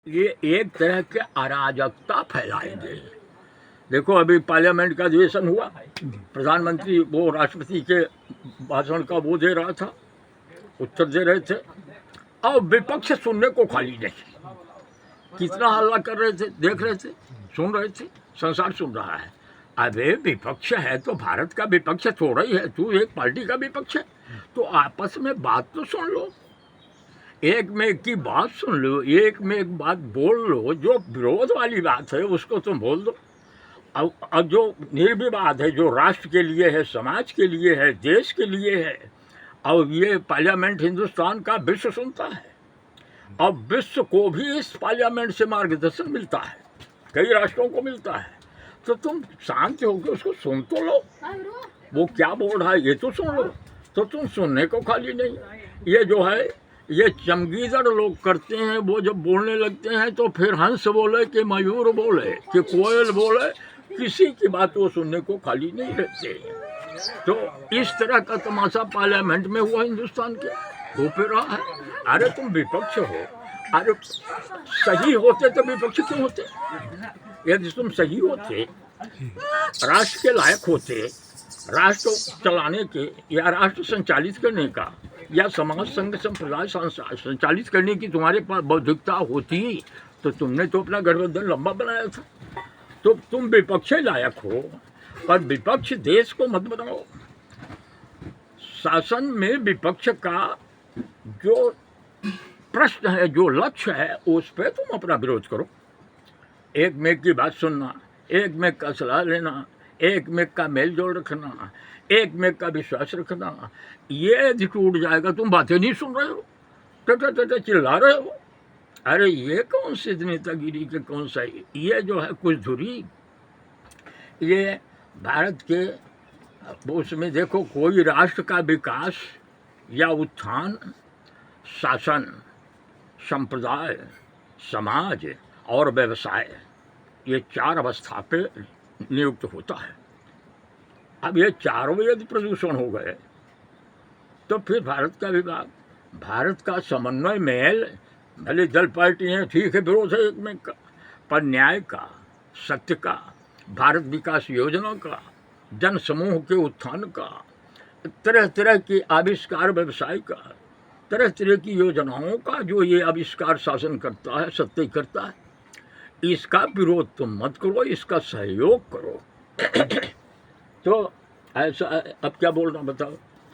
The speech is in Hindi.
ये एक तरह के अराजकता फैलाएंगे। देखो अभी पार्लियामेंट का अधिवेशन हुआ, प्रधानमंत्री वो राष्ट्रपति के भाषण का वो दे रहा था, उत्तर दे रहे थे, और विपक्ष सुनने को खाली नहीं। कितना हल्ला कर रहे थे, देख रहे थे, सुन रहे थे, संसार सुन रहा है। अबे विपक्ष है तो भारत का विपक्ष थोड़ा ही है, तू एक पार्टी का विपक्ष है, तो आपस में बात तो सुन लो, एक में एक की बात सुन लो, एक में एक बात बोल लो। जो विरोध वाली बात है उसको तुम बोल दो। अब जो निर्विवाद है, जो राष्ट्र के लिए है, समाज के लिए है, देश के लिए है, और ये पार्लियामेंट हिंदुस्तान का विश्व सुनता है। अब विश्व को भी इस पार्लियामेंट से मार्गदर्शन मिलता है, कई राष्ट्रों को मिलता है। तो तुम शांत होकर उसको सुन तो लो, वो क्या बोल रहा है ये तो सुन लो। तो तुम सुनने को खाली नहीं। ये जो है ये चमगीदड़ लोग करते हैं, वो जब बोलने लगते हैं तो फिर हंस बोले कि मयूर बोले कि कोयल बोले, किसी की बात वो सुनने को खाली नहीं रहते। तो इस तरह का तमाशा पार्लियामेंट में हुआ हिंदुस्तान के, हो फिर रहा है। अरे तुम विपक्ष हो, अरे सही होते तो विपक्ष क्यों होते? यदि तुम सही होते, राष्ट्र के लायक होते, राष्ट्र चलाने के या राष्ट्र संचालित करने का या समाज संघ संप्रदाय संचालित करने की तुम्हारे पास बौद्धिकता होती, तो तुमने तो अपना गठबंधन लंबा बनाया था। तो तुम विपक्ष लायक हो, पर विपक्ष देश को मत बनाओ। शासन में विपक्ष का जो प्रश्न है, जो लक्ष्य है, उस पर तुम अपना विरोध करो। एक में की बात सुनना, एक में का सलाह लेना, एक में का मेल जोल रखना, एक में का विश्वास रखना, ये यदि टूट जाएगा, तुम बातें नहीं सुन रहे हो, ट चिल्ला रहे हो। अरे ये कौन सी नेतागिरी के कौन सा, ये जो है कुछ धुरी, ये भारत के उसमें देखो, कोई राष्ट्र का विकास या उत्थान शासन, संप्रदाय, समाज और व्यवसाय, ये चार अवस्था पे नियुक्त होता है। अब ये चारों यदि प्रदूषण हो गए तो फिर भारत का विभाग, भारत का समन्वय मेल, भले दल पार्टी हैं, ठीक है, विरोध है एक में का, पर न्याय का, सत्य का, भारत विकास योजना का, जन समूह के उत्थान का, तरह तरह के आविष्कार व्यवसाय का, तरह तरह की योजनाओं का जो ये आविष्कार शासन करता है, सत्य करता है, इसका विरोध तुम मत करो, इसका सहयोग करो। तो ऐसा अब क्या बोलना बताओ।